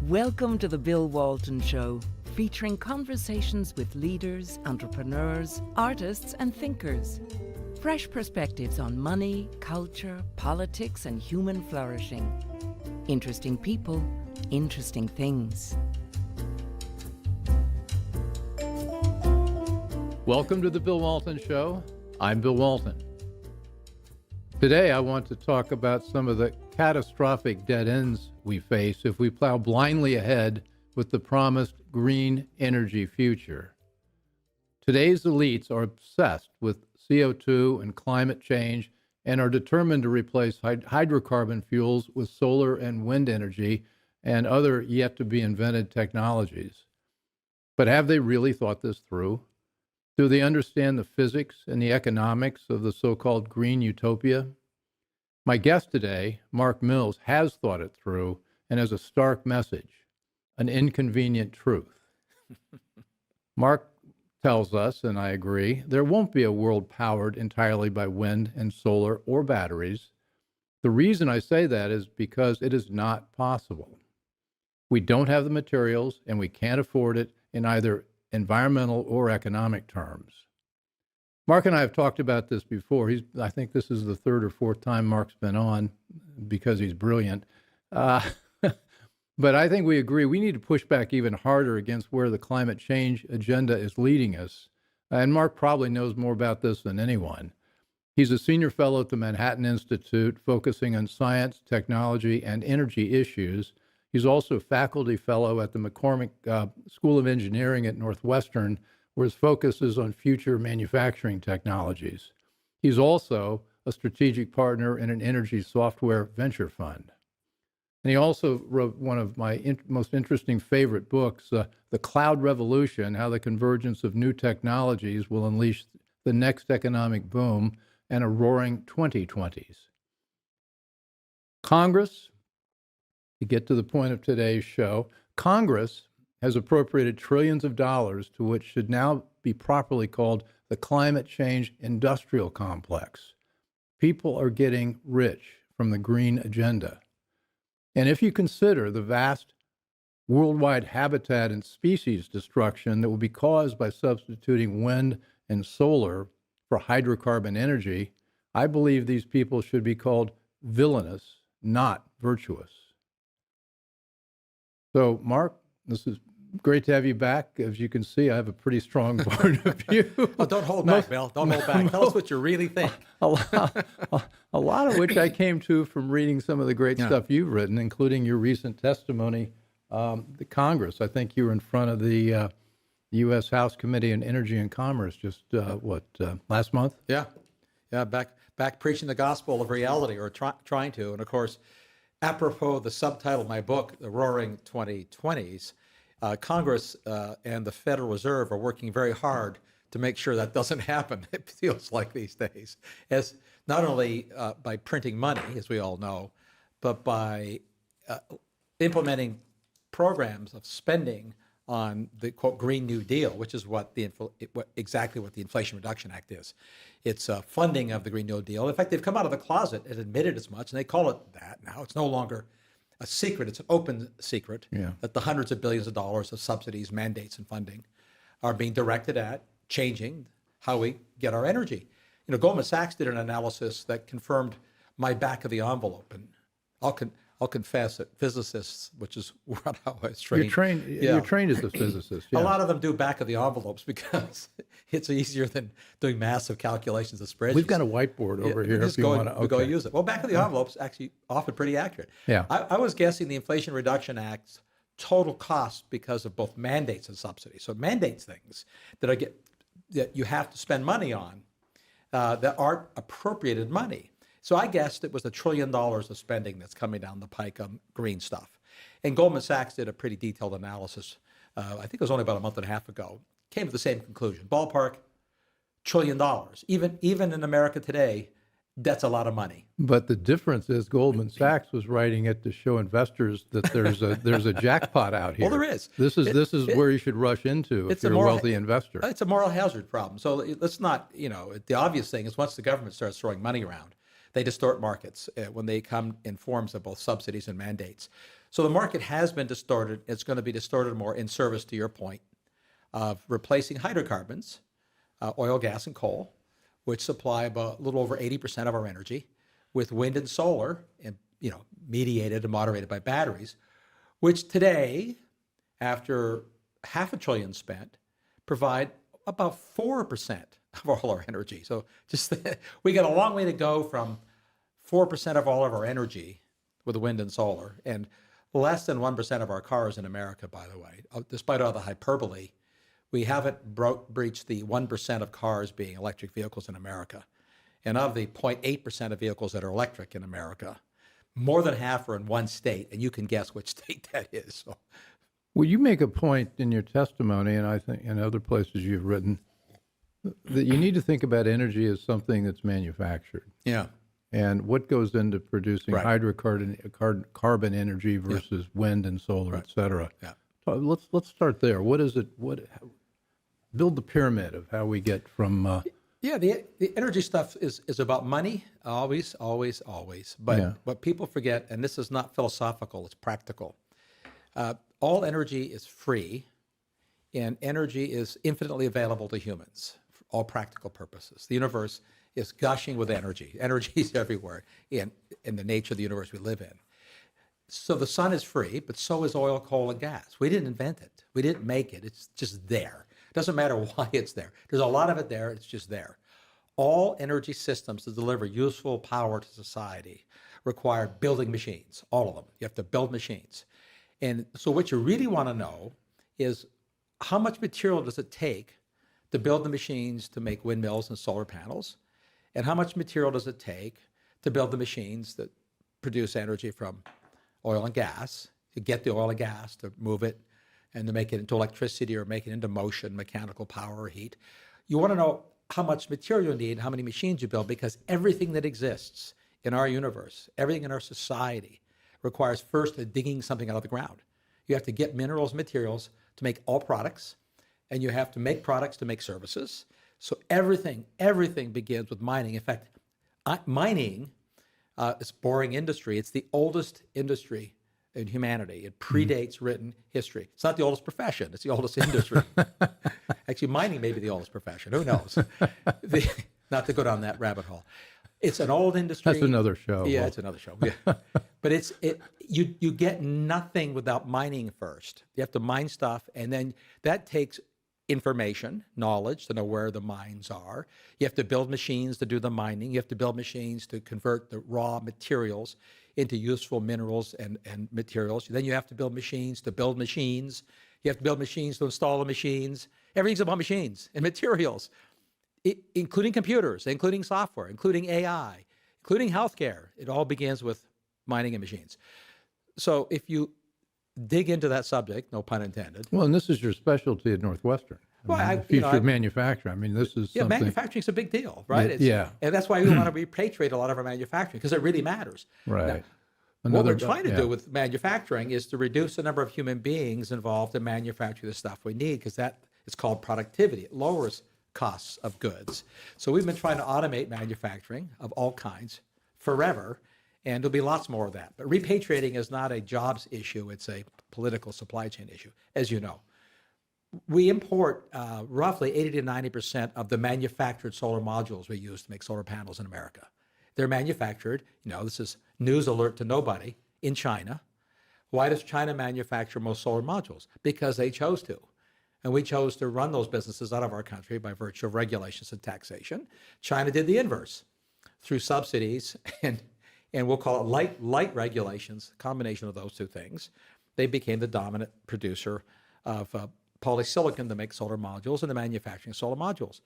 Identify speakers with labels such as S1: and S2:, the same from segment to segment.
S1: Welcome to the Bill Walton Show, featuring conversations with leaders, entrepreneurs, artists, and thinkers. Fresh perspectives on money, culture, politics, and human flourishing. Interesting people, interesting things.
S2: Welcome to the Bill Walton Show. I'm Bill Walton. Today I want to talk about some of the catastrophic dead ends we face if we plow blindly ahead with the promised green energy future. Today's elites are obsessed with CO2 and climate change and are determined to replace hydrocarbon fuels with solar and wind energy and other yet-to-be-invented technologies. But have they really thought this through? Do they understand the physics and the economics of the so-called green utopia? My guest today, Mark Mills, has thought it through and has a stark message, an inconvenient truth. Mark tells us, and I agree, there won't be a world powered entirely by wind and solar or batteries. The reason I say that is because it is not possible. We don't have the materials and we can't afford it in either environmental or economic terms. Mark and I have talked about this before. I think this is the third or fourth time Mark's been on because he's brilliant. But I think we agree we need to push back even harder against where the climate change agenda is leading us. And Mark probably knows more about this than anyone. He's a senior fellow at the Manhattan Institute, focusing on science, technology, and energy issues. He's also a faculty fellow at the McCormick School of Engineering at Northwestern, where his focus is on future manufacturing technologies. He's also a strategic partner in an energy software venture fund. And he also wrote one of my most interesting favorite books, The Cloud Revolution, How the Convergence of New Technologies Will Unleash the Next Economic Boom and a Roaring 2020s. Congress, to get to the point of today's show, Congress has appropriated trillions of dollars to what should now be properly called the climate change industrial complex. People are getting rich from the green agenda. And if you consider the vast worldwide habitat and species destruction that will be caused by substituting wind and solar for hydrocarbon energy, I believe these people should be called villainous, not virtuous. So, Mark, this is great to have you back. As you can see, I have a pretty strong point of view.
S3: Oh, don't hold back, Bill. Don't hold back. Tell us what you really think.
S2: A lot of which I came to from reading some of the great stuff you've written, including your recent testimony to Congress. I think you were in front of the U.S. House Committee on Energy and Commerce just, last month?
S3: Yeah, back preaching the gospel of reality, or trying to. And of course, apropos the subtitle of my book, The Roaring 2020s, Congress and the Federal Reserve are working very hard to make sure that doesn't happen, it feels like these days, as not only by printing money, as we all know, but by implementing programs of spending on the, quote, Green New Deal, which is exactly what the Inflation Reduction Act is. It's funding of the Green New Deal. In fact, they've come out of the closet and admitted as much, and they call it that now. It's no longer a secret. It's an open secret that the hundreds of billions of dollars of subsidies, mandates, and funding are being directed at changing how we get our energy. You know, Goldman Sachs did an analysis that confirmed my back of the envelope, and I'll confess that physicists, which is what I was trained.
S2: You're trained as a physicist. Yeah.
S3: A lot of them do back of the envelopes because it's easier than doing massive calculations of spreadsheets.
S2: We've got a whiteboard over here if you want to.
S3: Go use it. Well, back of the envelopes actually often pretty accurate.
S2: Yeah.
S3: I was guessing the Inflation Reduction Act's total cost because of both mandates and subsidies. So it mandates things that you have to spend money on that aren't appropriated money. So I guessed it was $1 trillion of spending that's coming down the pike on green stuff. And Goldman Sachs did a pretty detailed analysis. I think it was only about a month and a half ago. Came to the same conclusion. Ballpark, $1 trillion. Even in America today, that's a lot of money.
S2: But the difference is Goldman Sachs was writing it to show investors that there's a jackpot out here.
S3: Well, there is.
S2: This is where you should rush into if you're a wealthy investor.
S3: It's a moral hazard problem. So let's not, the obvious thing is once the government starts throwing money around, they distort markets when they come in forms of both subsidies and mandates. So the market has been distorted. It's going to be distorted more in service to your point of replacing hydrocarbons, oil, gas, and coal, which supply about a little over 80% of our energy, with wind and solar, and mediated and moderated by batteries, which today, after $500 billion spent, provide about 4% of all our energy. So we got a long way to go from 4% of all of our energy with wind and solar, and less than 1% of our cars in America, by the way. Despite all the hyperbole, we haven't breached the 1% of cars being electric vehicles in America. And of the 0.8% of vehicles that are electric in America, more than half are in one state, and you can guess which state that is. So,
S2: Well, you make a point in your testimony, and I think in other places you've written, that you need to think about energy as something that's manufactured.
S3: yeah.
S2: And what goes into producing
S3: Right.
S2: hydrocarbon energy versus wind and solar, et cetera.
S3: Yeah.
S2: Let's start there. What is it? Build the pyramid of how we get from.
S3: Yeah, the energy stuff is about money, always, always, always. But what people forget, and this is not philosophical, it's practical. All energy is free, and energy is infinitely available to humans for all practical purposes. The universe is gushing with energy. Energy is everywhere in the nature of the universe we live in. So the sun is free, but so is oil, coal, and gas. We didn't invent it. We didn't make it. It's just there. It doesn't matter why it's there. There's a lot of it there. It's just there. All energy systems to deliver useful power to society require building machines, all of them. You have to build machines. And so what you really want to know is how much material does it take to build the machines to make windmills and solar panels? And how much material does it take to build the machines that produce energy from oil and gas, to get the oil and gas, to move it, and to make it into electricity or make it into motion, mechanical power or heat? You want to know how much material you need, how many machines you build, because everything that exists in our universe, everything in our society, requires first digging something out of the ground. You have to get minerals and materials to make all products, and you have to make products to make services. So everything begins with mining. In fact, mining is a boring industry. It's the oldest industry in humanity. It predates written history. It's not the oldest profession. It's the oldest industry. Actually, mining may be the oldest profession. Who knows? Not to go down that rabbit hole. It's an old industry.
S2: That's another show.
S3: Yeah, it's another show. Yeah. But you get nothing without mining first. You have to mine stuff, and then that takes information, knowledge to know where the mines are. You have to build machines to do the mining. You have to build machines to convert the raw materials into useful minerals and materials. Then you have to build machines to build machines. You have to build machines to install the machines. Everything's about machines and materials, including computers, including software, including AI, including healthcare. It all begins with mining and machines. So if you dig into that subject, no pun intended.
S2: Well, and this is your specialty at Northwestern. Future manufacturing. I mean, this is something.
S3: Manufacturing's a big deal, right?
S2: Yeah.
S3: And that's why we want to repatriate a lot of our manufacturing, because it really matters.
S2: Right.
S3: Now, what we're trying to do with manufacturing is to reduce the number of human beings involved in manufacturing the stuff we need, because that is called productivity. It lowers costs of goods. So we've been trying to automate manufacturing of all kinds forever, and there'll be lots more of that. But repatriating is not a jobs issue. It's a political supply chain issue, as you know. We import roughly 80 to 90% of the manufactured solar modules we use to make solar panels in America. They're manufactured, this is news alert to nobody, in China. Why does China manufacture most solar modules? Because they chose to. And we chose to run those businesses out of our country by virtue of regulations and taxation. China did the inverse through subsidies and we'll call it light regulations, combination of those two things. They became the dominant producer of polysilicon to make solar modules and the manufacturing of solar modules.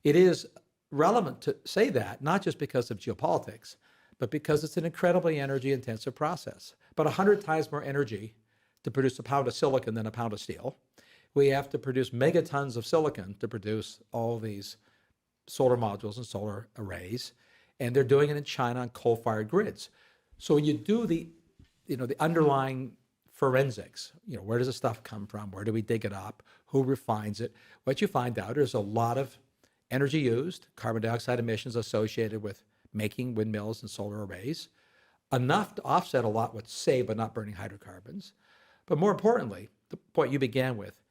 S3: It is relevant to say that, not just because of geopolitics, but because it's an incredibly energy-intensive process. About 100 times more energy to produce a pound of silicon than a pound of steel. We have to produce megatons of silicon to produce all these solar modules and solar arrays. And they're doing it in China on coal-fired grids. So when you do the underlying forensics, where does the stuff come from? Where do we dig it up? Who refines it? What you find out is a lot of energy used, carbon dioxide emissions associated with making windmills and solar arrays, enough to offset a lot what's saved by not burning hydrocarbons. But more importantly, the point you began with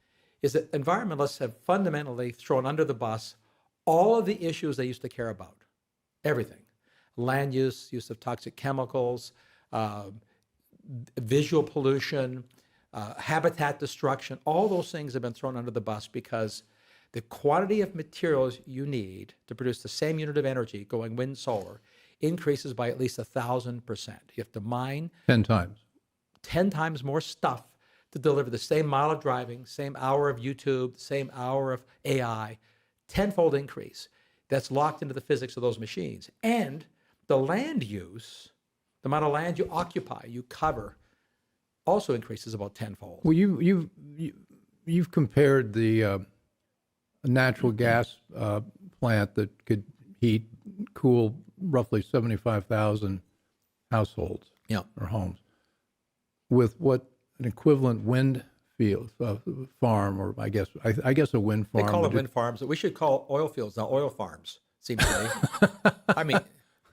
S3: is that environmentalists have fundamentally thrown under the bus all of the issues they used to care about. Everything. Land use, use of toxic chemicals, visual pollution, habitat destruction, all those things have been thrown under the bus because the quantity of materials you need to produce the same unit of energy going wind, solar, increases by at least 1,000%. You have to mine
S2: 10 times.
S3: 10 times more stuff to deliver the same mile of driving, same hour of YouTube, same hour of AI, tenfold increase. That's locked into the physics of those machines. And the land use, the amount of land you occupy, you cover, also increases about tenfold.
S2: Well, you've compared the natural gas plant that could heat, cool roughly 75,000 households or homes with what an equivalent wind field farm, or I guess a wind farm.
S3: They call them wind farms. We should call oil fields now oil farms. Seems to me. I mean,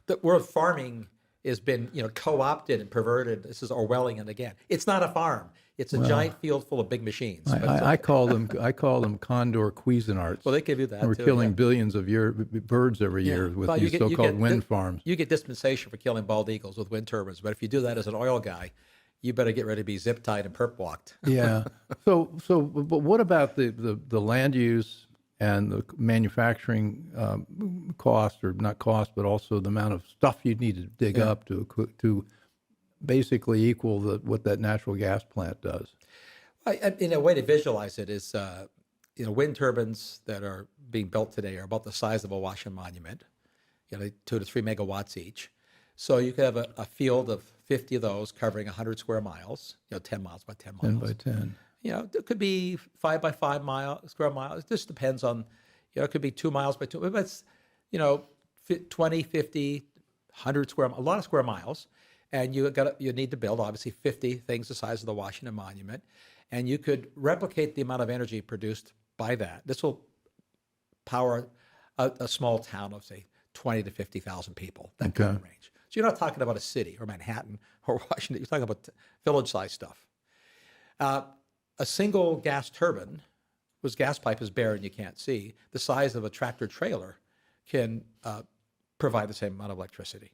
S3: the word farming has been co-opted and perverted. This is Orwellian again. It's not a farm. It's a giant field full of big machines.
S2: I call them condor Cuisinarts.
S3: Well, they give you that.
S2: We're
S3: too,
S2: killing billions of birds every year with these so-called wind farms.
S3: You get dispensation for killing bald eagles with wind turbines, but if you do that as an oil guy, you better get ready to be zip tied and perp walked.
S2: Yeah. But what about the land use and the manufacturing cost, or not cost, but also the amount of stuff you'd need to dig up to basically equal what that natural gas plant does?
S3: In a way to visualize it is, wind turbines that are being built today are about the size of a Washington Monument, 2 to 3 megawatts each. So you could have a field of 50 of those covering 100 square miles, 10 miles by 10 miles.
S2: 10 by 10.
S3: It could be 5 by 5 square miles. It just depends on, it could be 2 miles by 2, but it's, 20, 50, 100 square, a lot of square miles. And you need to build, obviously, 50 things the size of the Washington Monument. And you could replicate the amount of energy produced by that. This will power a small town of, say, 20 to 50,000 people, that kind of range. So you're not talking about a city or Manhattan or Washington. You're talking about village-sized stuff. A single gas turbine, whose gas pipe is bare and you can't see, the size of a tractor trailer, can provide the same amount of electricity.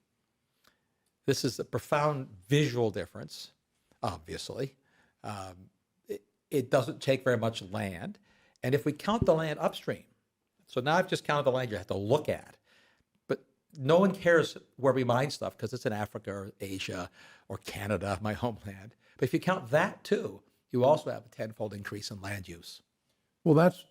S3: This is a profound visual difference, obviously. It doesn't take very much land. And if we count the land upstream, so now I've just counted the land you have to look at, but no one cares where we mine stuff because it's in Africa or Asia or Canada, my homeland. But if you count that too, you also have a tenfold increase in land use.
S2: Well, that's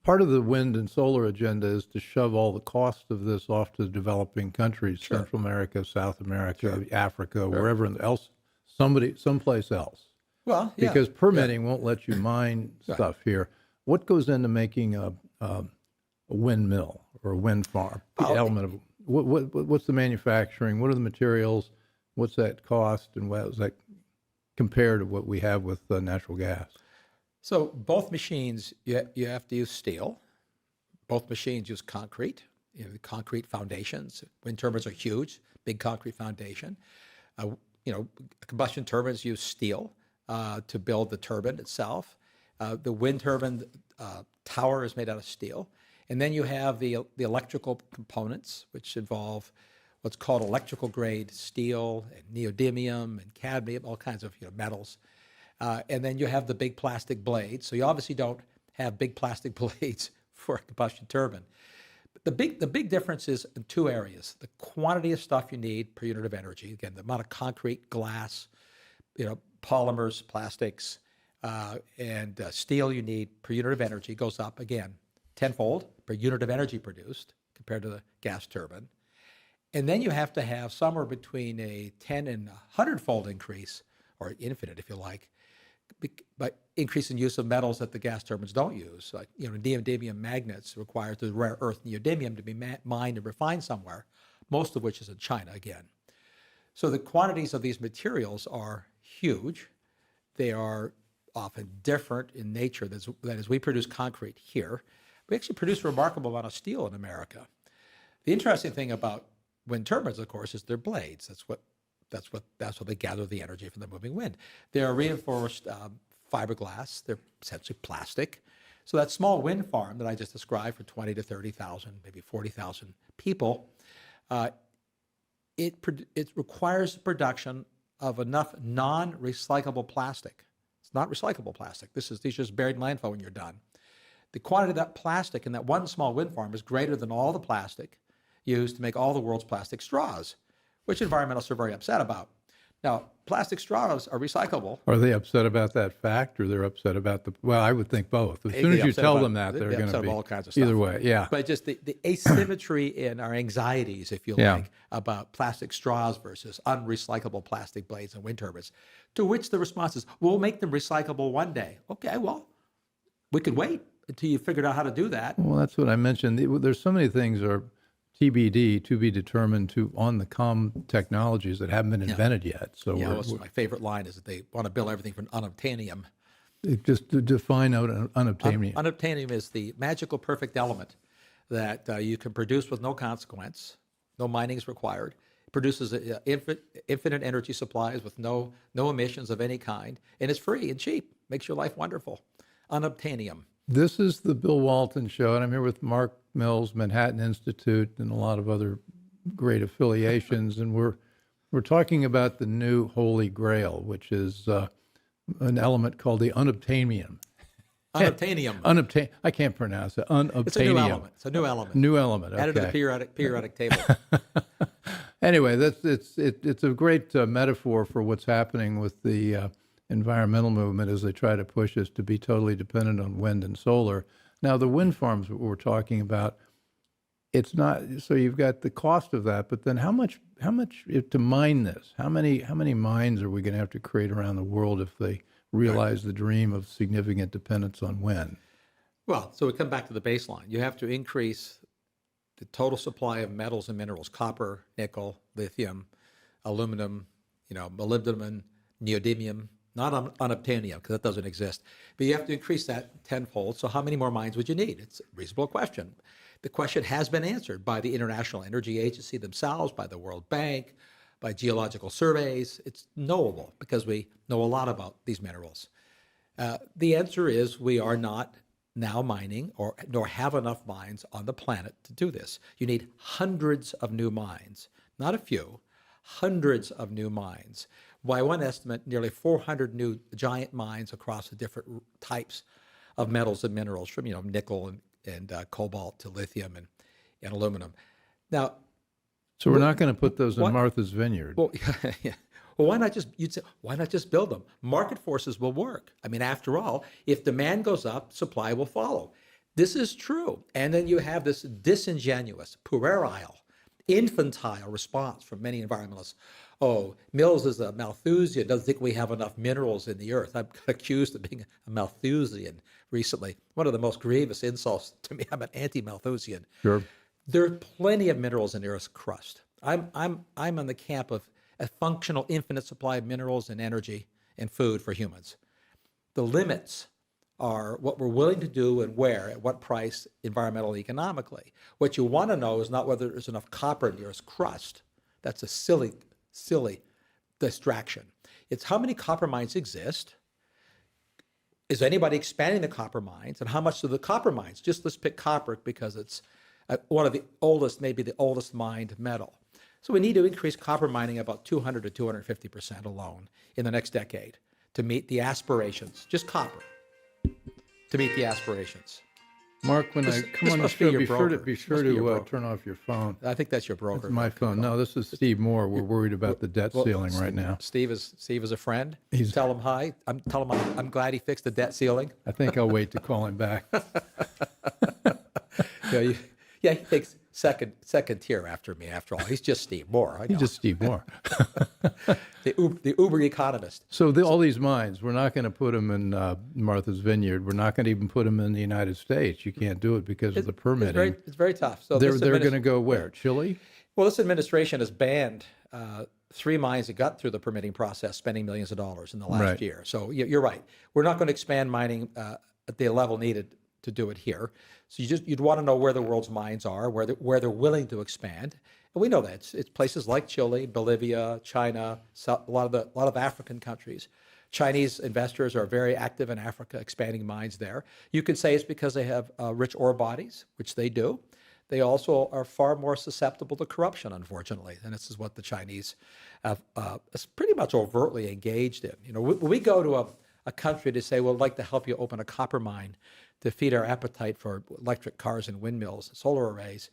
S2: part of the wind and solar agenda, is to shove all the cost of this off to developing countries, Central America, South America, Africa, wherever else, someplace else.
S3: Well,
S2: because permitting won't let you mine stuff here. What goes into making a windmill or a wind farm? The element of what's the manufacturing? What are the materials? What's that cost? And what does that compare to what we have with natural gas?
S3: So both machines, you have to use steel. Both machines use concrete, concrete foundations. Wind turbines are huge, big concrete foundation. Combustion turbines use steel to build the turbine itself. The wind turbine tower is made out of steel. And then you have the electrical components, which involve what's called electrical grade steel and neodymium and cadmium, all kinds of metals. And then you have the big plastic blades. So you obviously don't have big plastic blades for a combustion turbine. But the big difference is in two areas: the quantity of stuff you need per unit of energy. Again, the amount of concrete, glass, polymers, plastics, and steel you need per unit of energy goes up again tenfold per unit of energy produced compared to the gas turbine. And then you have to have somewhere between a 10 and 100-fold increase, or infinite if you like, by increase in use of metals that the gas turbines don't use. Like, neodymium magnets require the rare earth neodymium to be mined and refined somewhere, most of which is in China again. So the quantities of these materials are huge. They are often different in nature. That is, we produce concrete here. We actually produce a remarkable amount of steel in America. The interesting thing about wind turbines, of course, is their blades. That's what they gather the energy from the moving wind. They're reinforced fiberglass. They're essentially plastic. So that small wind farm that I just described for 20 to 30,000, maybe 40,000 people, it requires the production of enough non-recyclable plastic. It's not recyclable plastic. These are just buried in landfill when you're done. The quantity of that plastic in that one small wind farm is greater than all the plastic used to make all the world's plastic straws, which environmentalists are very upset about. Now, plastic straws are recyclable.
S2: Are they upset about that fact, or they're upset about well, I would think both. As soon as you tell them that, they're going to be
S3: all kinds of stuff.
S2: Either way, yeah.
S3: But just the asymmetry in our anxieties, if you like, about plastic straws versus unrecyclable plastic blades and wind turbines, to which the response is, we'll make them recyclable one day. Okay, well, we could wait until you figured out how to do that.
S2: Well, that's what I mentioned. There's so many things are TBD, to be determined, on the technologies that haven't been invented yet. So
S3: my favorite line is that they want to build everything from unobtainium.
S2: Just to define out unobtainium.
S3: Unobtainium is the magical perfect element that you can produce with no consequence. No mining is required. It produces infinite energy supplies with no emissions of any kind, and it's free and cheap. Makes your life wonderful. Unobtainium.
S2: This is the Bill Walton Show, and I'm here with Mark Mills, Manhattan Institute, and a lot of other great affiliations. And we're talking about the new Holy Grail, which is an element called the unobtainium.
S3: Unobtainium.
S2: I can't pronounce it. Unobtainium.
S3: It's a new element. It's a new element.
S2: New element. Okay.
S3: Added to the periodic table.
S2: Anyway, it's a great metaphor for what's happening with the environmental movement as they try to push us to be totally dependent on wind and solar. Now, the wind farms that we're talking about, it's not, so you've got the cost of that, but then how much to mine this? How many mines are we going to have to create around the world if they realize the dream of significant dependence on wind?
S3: Well, so we come back to the baseline. You have to increase the total supply of metals and minerals: copper, nickel, lithium, aluminum, molybdenum, neodymium. Not unobtainium, because that doesn't exist. But you have to increase that tenfold. So how many more mines would you need? It's a reasonable question. The question has been answered by the International Energy Agency themselves, by the World Bank, by geological surveys. It's knowable because we know a lot about these minerals. The answer is we are not now mining nor have enough mines on the planet to do this. You need hundreds of new mines, not a few, hundreds of new mines. By one estimate, nearly 400 new giant mines across the different types of metals and minerals, from nickel and cobalt to lithium and aluminum. Now,
S2: so we're not going to put those in Martha's Vineyard.
S3: Well, yeah. Well, why not just build them? Market forces will work. I mean, after all, if demand goes up, supply will follow. This is true. And then you have this disingenuous, puerile, infantile response from many environmentalists. Oh, Mills is a Malthusian, doesn't think we have enough minerals in the earth. I'm accused of being a Malthusian recently. One of the most grievous insults to me. I'm an anti-Malthusian.
S2: Sure.
S3: There are plenty of minerals in the Earth's crust. I'm on the camp of a functional infinite supply of minerals and energy and food for humans. The limits are what we're willing to do and where, at what price, environmentally, economically. What you want to know is not whether there's enough copper in the Earth's crust. That's a silly distraction. It's how many copper mines exist. Is anybody expanding the copper mines? And how much do the copper mines? Just let's pick copper because it's one of the oldest, maybe the oldest mined metal. So we need to increase copper mining about 200 to 250% alone in the next decade to meet the aspirations, just copper, to meet the aspirations.
S2: Mark, when I come on the show, be sure to turn off your phone.
S3: I think that's your broker.
S2: That's my phone. No, this is Steve Moore. We're worried about the debt ceiling right now.
S3: Steve is a friend. Tell him hi. Tell him I'm glad he fixed the debt ceiling.
S2: I think I'll wait to call him back.
S3: He takes second tier after me. After all, he's just Steve Moore. I know.
S2: He's just Steve Moore.
S3: the Uber economist.
S2: So all these mines, we're not going to put them in Martha's Vineyard. We're not going to even put them in the United States. You can't do it because of the permitting.
S3: It's very tough. So
S2: they're going to go where? Chile?
S3: Well, this administration has banned 3 mines that got through the permitting process, spending millions of dollars in the last year. So you're right. We're not going to expand mining at the level needed to do it here. So you'd want to know where the world's mines are, where they're willing to expand, And we know that it's places like Chile, Bolivia, China, a lot of African countries. Chinese investors are very active in Africa, expanding mines there. You could say it's because they have rich ore bodies, which they do. They also are far more susceptible to corruption, unfortunately, and this is what the Chinese have is pretty much overtly engaged in. You know, we go to a country to say, well, I'd like to help you open a copper mine to feed our appetite for electric cars and windmills, solar arrays,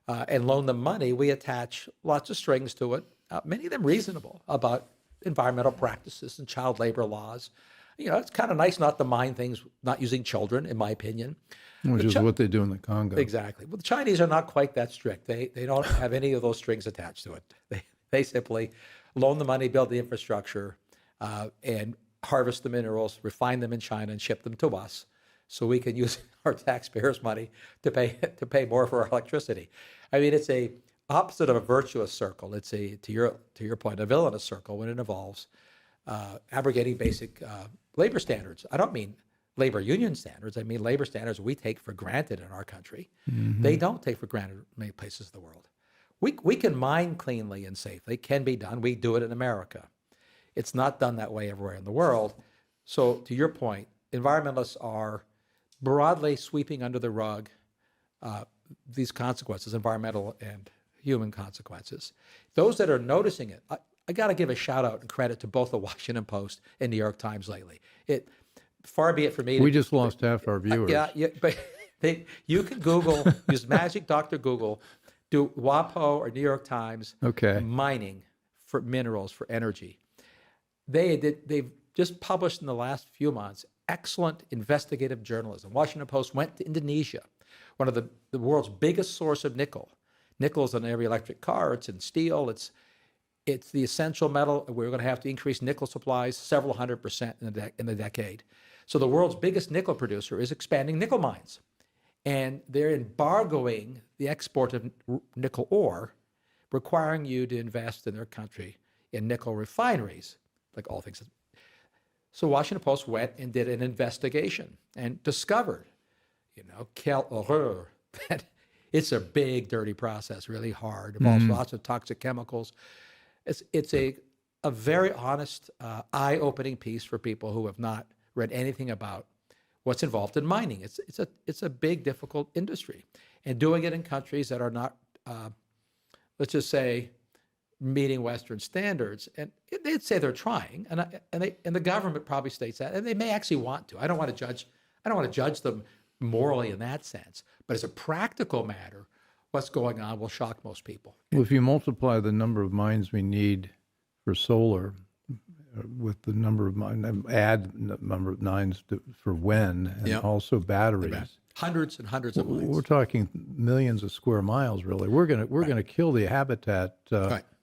S3: and loan them money. We attach lots of strings to it, many of them reasonable, about environmental practices and child labor laws. You know, it's kind of nice not to mind things, not using children, in my opinion.
S2: Which is what they do in the Congo.
S3: Exactly. Well, the Chinese are not quite that strict. They don't have any of those strings attached to it. They simply loan the money, build the infrastructure, and harvest the minerals, refine them in China, and ship them to us, so we can use our taxpayers' money to pay more for our electricity. I mean, it's a opposite of a virtuous circle. It's to your point, a villainous circle when it involves abrogating basic labor standards. I don't mean labor union standards. I mean labor standards we take for granted in our country. Mm-hmm. They don't take for granted in many places of the world. We can mine cleanly and safely. It can be done. We do it in America. It's not done that way everywhere in the world. So to your point, environmentalists are broadly sweeping under the rug these consequences, environmental and human consequences. Those that are noticing it, I got to give a shout out and credit to both the Washington Post and New York Times lately. Far be it for me.
S2: We just lost half our viewers.
S3: Yeah, but you can Google, use Magic Dr. Google, do WAPO or New York Times, mining for minerals, for energy. They've just published in the last few months excellent investigative journalism. Washington Post went to Indonesia, one of the world's biggest source of nickel. Nickel is in every electric car. It's in steel. It's the essential metal. We're going to have to increase nickel supplies several 100% in the decade. So the world's biggest nickel producer is expanding nickel mines. And they're embargoing the export of nickel ore, requiring you to invest in their country in nickel refineries, like all things. So Washington Post went and did an investigation and discovered, quelle horreur, that it's a big, dirty process, really hard, involves lots of toxic chemicals. It's a very honest, eye-opening piece for people who have not read anything about what's involved in mining. It's a big, difficult industry, and doing it in countries that are not, let's just say, meeting Western standards. And they'd say they're trying, and the government probably states that, and they may actually want to. I don't want to judge them morally in that sense, but as a practical matter, what's going on will shock most people.
S2: Well, if you multiply the number of mines we need for solar with the number of mines, add the number of mines for wind, and also batteries.
S3: Hundreds and hundreds of mines.
S2: We're talking millions of square miles, really. We're gonna kill the habitat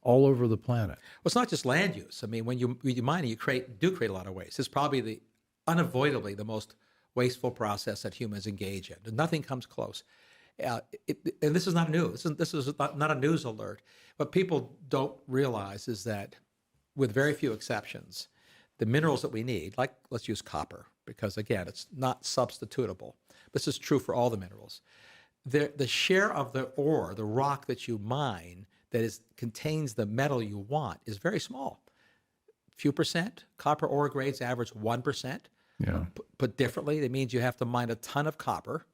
S2: all over the planet.
S3: Well, it's not just land use. I mean, when you mine, you create a lot of waste. It's probably unavoidably the most wasteful process that humans engage in. Nothing comes close. And this is not new. This is not a news alert. What people don't realize is that, with very few exceptions, the minerals that we need, like let's use copper, because again, it's not substitutable. This is true for all the minerals. The share of the ore, the rock that you mine, that contains the metal you want is very small. Few percent. Copper ore grades average 1%.
S2: Yeah.
S3: Put differently, it means you have to mine a ton of copper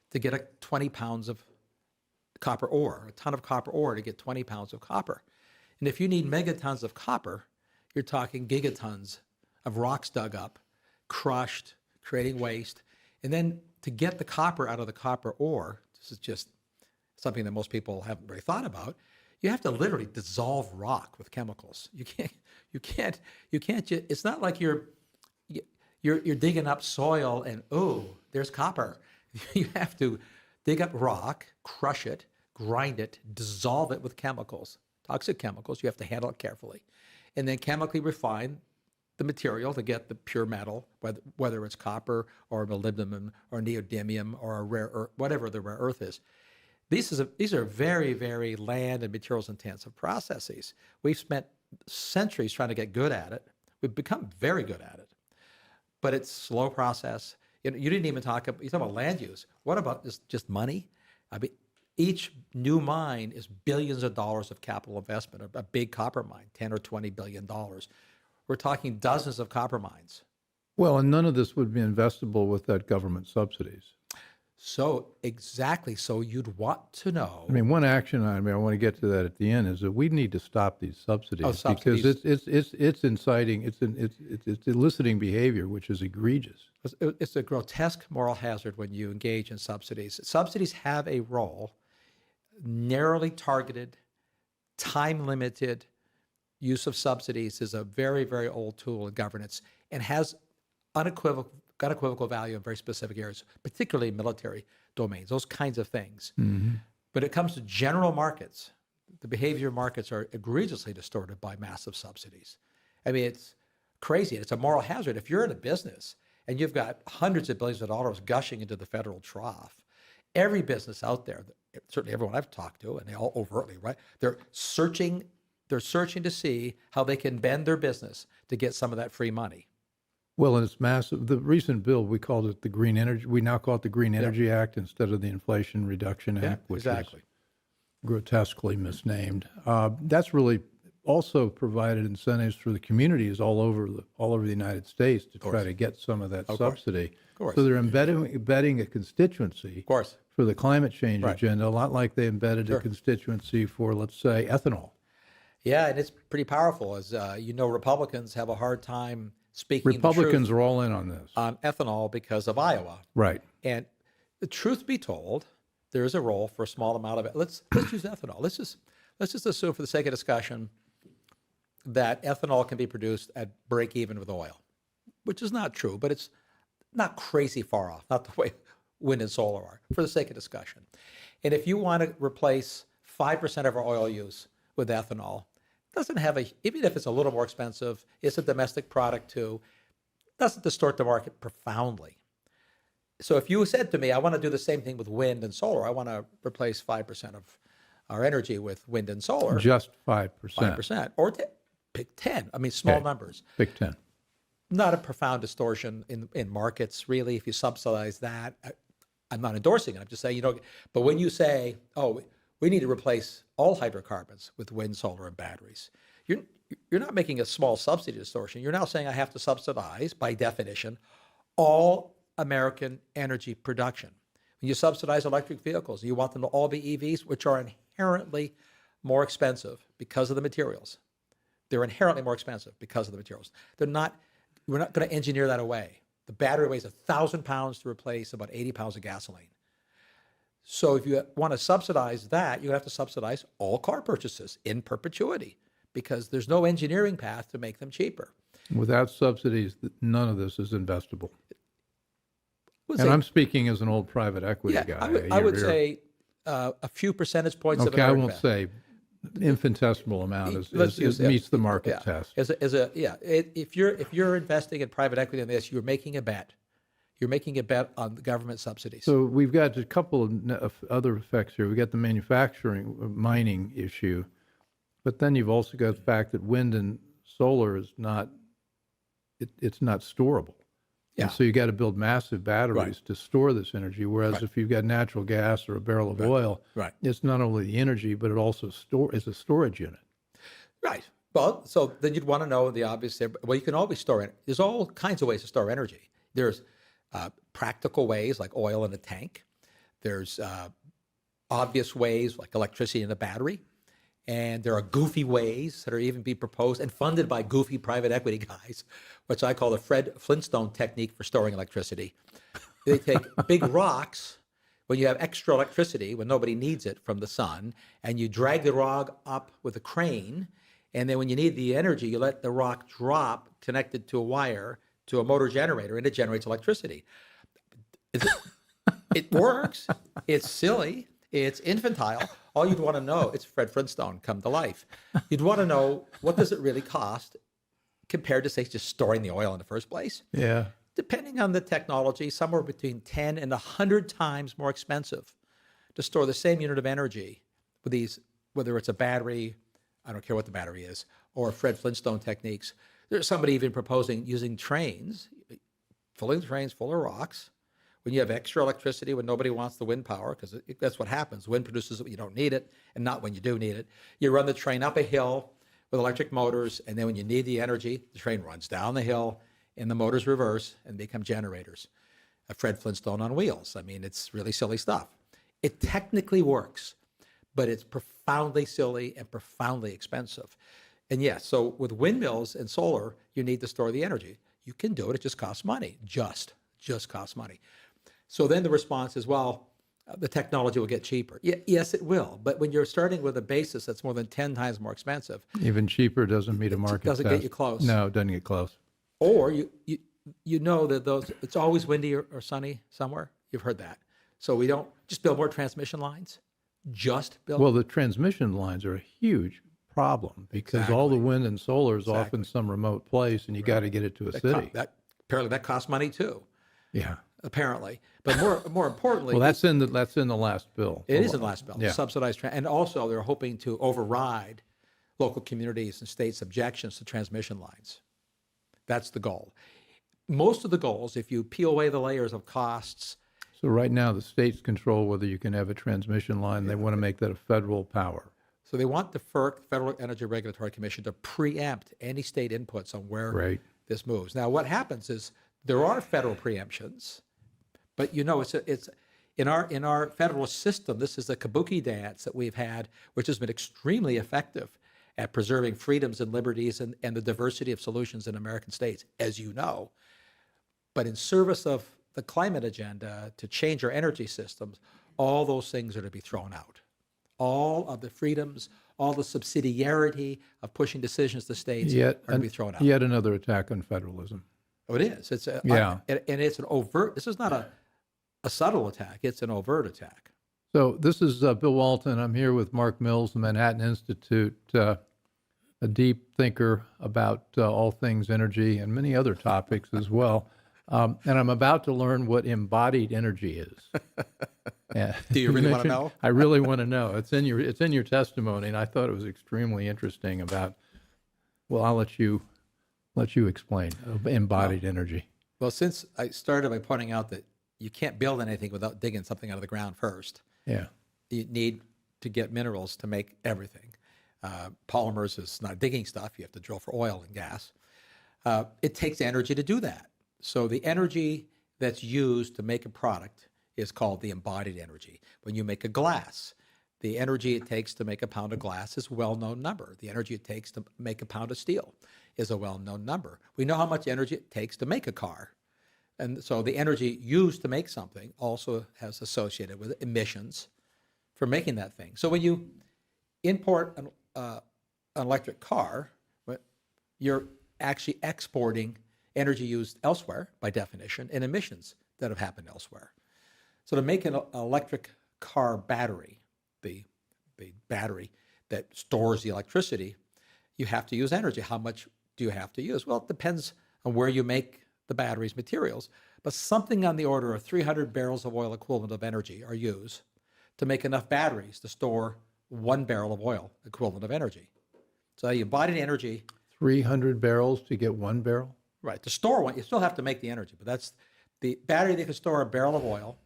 S3: to get 20 pounds of copper ore, a ton of copper ore to get 20 pounds of copper. And if you need megatons of copper, you're talking gigatons of rocks dug up, crushed, creating waste. And then to get the copper out of the copper ore, this is just something that most people haven't really thought about, you have to literally dissolve rock with chemicals. You can't, it's not like you're digging up soil and, there's copper. You have to dig up rock, crush it, grind it, dissolve it with chemicals, toxic chemicals. You have to handle it carefully. And then chemically refine the material to get the pure metal, whether it's copper or molybdenum or neodymium or a rare earth, whatever the rare earth is. These are very, very land and materials intensive processes. We've spent centuries trying to get good at it. We've become very good at it. But it's a slow process. You didn't even talk about land use. What about just money? I mean, Each new mine is billions of dollars of capital investment, a big copper mine, 10 or $20 billion. We're talking dozens of copper mines.
S2: Well, and none of this would be investable without government subsidies.
S3: So exactly. So you'd want to know.
S2: I mean, one action item, I want to get to that at the end, is that we need to stop these subsidies, because it's inciting, it's eliciting behavior which is egregious.
S3: It's a grotesque moral hazard when you engage in subsidies. Subsidies have a role, narrowly targeted, time-limited use of subsidies is a very, very old tool in governance and has unequivocal value in very specific areas, particularly military domains, those kinds of things. Mm-hmm. But it comes to general markets, the behavior of markets are egregiously distorted by massive subsidies. I mean, it's crazy. It's a moral hazard. If you're in a business and you've got hundreds of billions of dollars gushing into the federal trough, every business out there, certainly everyone I've talked to, and they all overtly, right? They're searching to see how they can bend their business to get some of that free money.
S2: Well, and it's massive. The recent bill, we called it the Green Energy. We now call it the Green Energy Act instead of the Inflation Reduction Act, which is grotesquely misnamed. That's really also provided incentives for the communities all over the United States to try to get some of that subsidy.
S3: Of course.
S2: So they're embedding a constituency for the climate change agenda, a lot like they embedded a constituency for, let's say, ethanol.
S3: Yeah, and it's pretty powerful. As Republicans have a hard time speaking
S2: Republicans
S3: the truth
S2: are all in on this.
S3: On ethanol because of Iowa.
S2: Right.
S3: And the truth be told, there is a role for a small amount of it. Let's use ethanol. Let's just assume, for the sake of discussion, that ethanol can be produced at break even with oil, which is not true, but it's not crazy far off, not the way wind and solar are, for the sake of discussion. And if you want to replace 5% of our oil use with ethanol, doesn't have even if it's a little more expensive, it's a domestic product too, doesn't distort the market profoundly. So if you said to me, I want to do the same thing with wind and solar, I want to replace 5% of our energy with wind and solar.
S2: Just 5%.
S3: 5%. Or pick 10. I mean, small numbers.
S2: Pick 10.
S3: Not a profound distortion in markets, really, if you subsidize that. I'm not endorsing it. I'm just saying, but when you say, we need to replace all hydrocarbons with wind, solar, and batteries, you're not making a small subsidy distortion. You're now saying I have to subsidize, by definition, all American energy production. When you subsidize electric vehicles, you want them to all be EVs, which are inherently more expensive because of the materials. They're inherently more expensive because of the materials. We're not going to engineer that away. The battery weighs 1,000 pounds to replace about 80 pounds of gasoline. So if you want to subsidize that, you're going to have to subsidize all car purchases in perpetuity, because there's no engineering path to make them cheaper.
S2: Without subsidies, none of this is investable. And I'm speaking as an old private equity guy.
S3: I would say a few percentage points of
S2: American. Okay, I won't say infinitesimal amount meets the market test.
S3: If you're investing in private equity on this, you're making a bet. You're making a bet on the government subsidies.
S2: So we've got a couple of other effects here. We've got the manufacturing, mining issue, but then you've also got the fact that wind and solar is not, it's not storable. Yeah. And so you got to build massive batteries to store this energy, whereas if you've got natural gas or a barrel of oil, it's not only the energy, but it also is a storage unit. Right.
S3: Well, so then you'd want to know the obvious, you can always store it. There's all kinds of ways to store energy. There's practical ways like oil in a tank. There's obvious ways like electricity in a battery. And there are goofy ways that are even being proposed and funded by goofy private equity guys, which I call the Fred Flintstone technique for storing electricity. They take big rocks when you have extra electricity, when nobody needs it from the sun, and you drag the rock up with a crane. And then when you need the energy, you let the rock drop connected to a wire to a motor generator, and it generates electricity. It works. It's silly. It's infantile. All you'd want to know, it's Fred Flintstone come to life. You'd want to know, what does it really cost compared to, say, just storing the oil in the first place?
S2: Yeah.
S3: Depending on the technology, somewhere between 10 and 100 times more expensive to store the same unit of energy with these, whether it's a battery, I don't care what the battery is, or Fred Flintstone techniques. There's somebody even proposing using trains, filling the trains full of rocks, When you have extra electricity, when nobody wants the wind power, because that's what happens. Wind produces it when you don't need it, and not when you do need it. You run the train up a hill with electric motors, and then when you need the energy, the train runs down the hill, and the motors reverse and become generators. A Fred Flintstone on wheels. I mean, it's really silly stuff. It technically works, but it's profoundly silly and profoundly expensive. And yes, so with windmills and solar, you need to store the energy. You can do it, it just costs money. Just costs money. So then the response is, well, the technology will get cheaper. Yes, it will. But when you're starting with a basis that's more than 10 times more expensive.
S2: Even cheaper doesn't meet a market
S3: doesn't
S2: test.
S3: get you close.
S2: No, it doesn't get close.
S3: Or you know that it's always windy or sunny somewhere. You've heard that. So we don't just build more transmission lines.
S2: Well, the transmission lines are a huge problem because all the wind and solar is off in some remote place, and you got to get it to a city.
S3: Apparently that costs money too.
S2: Yeah.
S3: Apparently, but more importantly,
S2: well, that's in the last bill.
S3: It is in the last bill.
S2: Yeah.
S3: Subsidized, and also they're hoping to override local communities and states' objections to transmission lines. That's the goal. Most of the goals, if you peel away the layers of costs.
S2: So right now, the states control whether you can have a transmission line. They want to make that a federal power.
S3: So they want the FERC, Federal Energy Regulatory Commission, to preempt any state inputs on where this moves. Now, what happens is there are federal preemptions, but it's in our federalist system. This is a kabuki dance that we've had, which has been extremely effective at preserving freedoms and liberties and the diversity of solutions in American states, as you know. But in service of the climate agenda, to change our energy systems, all those things are to be thrown out. All of the freedoms, all the subsidiarity of pushing decisions to states are to be thrown out.
S2: Yet another attack on federalism.
S3: Oh, it is. It's and it's an overt. This is not a subtle attack. It's an overt attack.
S2: So this is Bill Walton. I'm here with Mark Mills, the Manhattan Institute, a deep thinker about all things energy and many other topics as well. And I'm about to learn what embodied energy is. Yeah.
S3: Do you really want to know?
S2: I really want to know. It's in your testimony, and I thought it was extremely interesting about. Well, I'll let you explain embodied energy.
S3: Well, since I started by pointing out that you can't build anything without digging something out of the ground first.
S2: Yeah.
S3: You need to get minerals to make everything. Polymers is not digging stuff. You have to drill for oil and gas. It takes energy to do that. So the energy that's used to make a product is called the embodied energy. When you make a glass, the energy it takes to make a pound of glass is a well-known number. The energy it takes to make a pound of steel is a well-known number. We know how much energy it takes to make a car. And so the energy used to make something also has associated with emissions for making that thing. So when you import an electric car, you're actually exporting energy used elsewhere, by definition, and emissions that have happened elsewhere. So to make an electric car battery, the battery that stores the electricity, you have to use energy. How much do you have to use? Well, it depends on where you make the battery's materials, but something on the order of 300 barrels of oil equivalent of energy are used to make enough batteries to store 1 barrel of oil equivalent of energy. So you embodied energy.
S2: 300 barrels to get 1 barrel?
S3: Right, to store one, you still have to make the energy, but that's the battery that can store a barrel of oil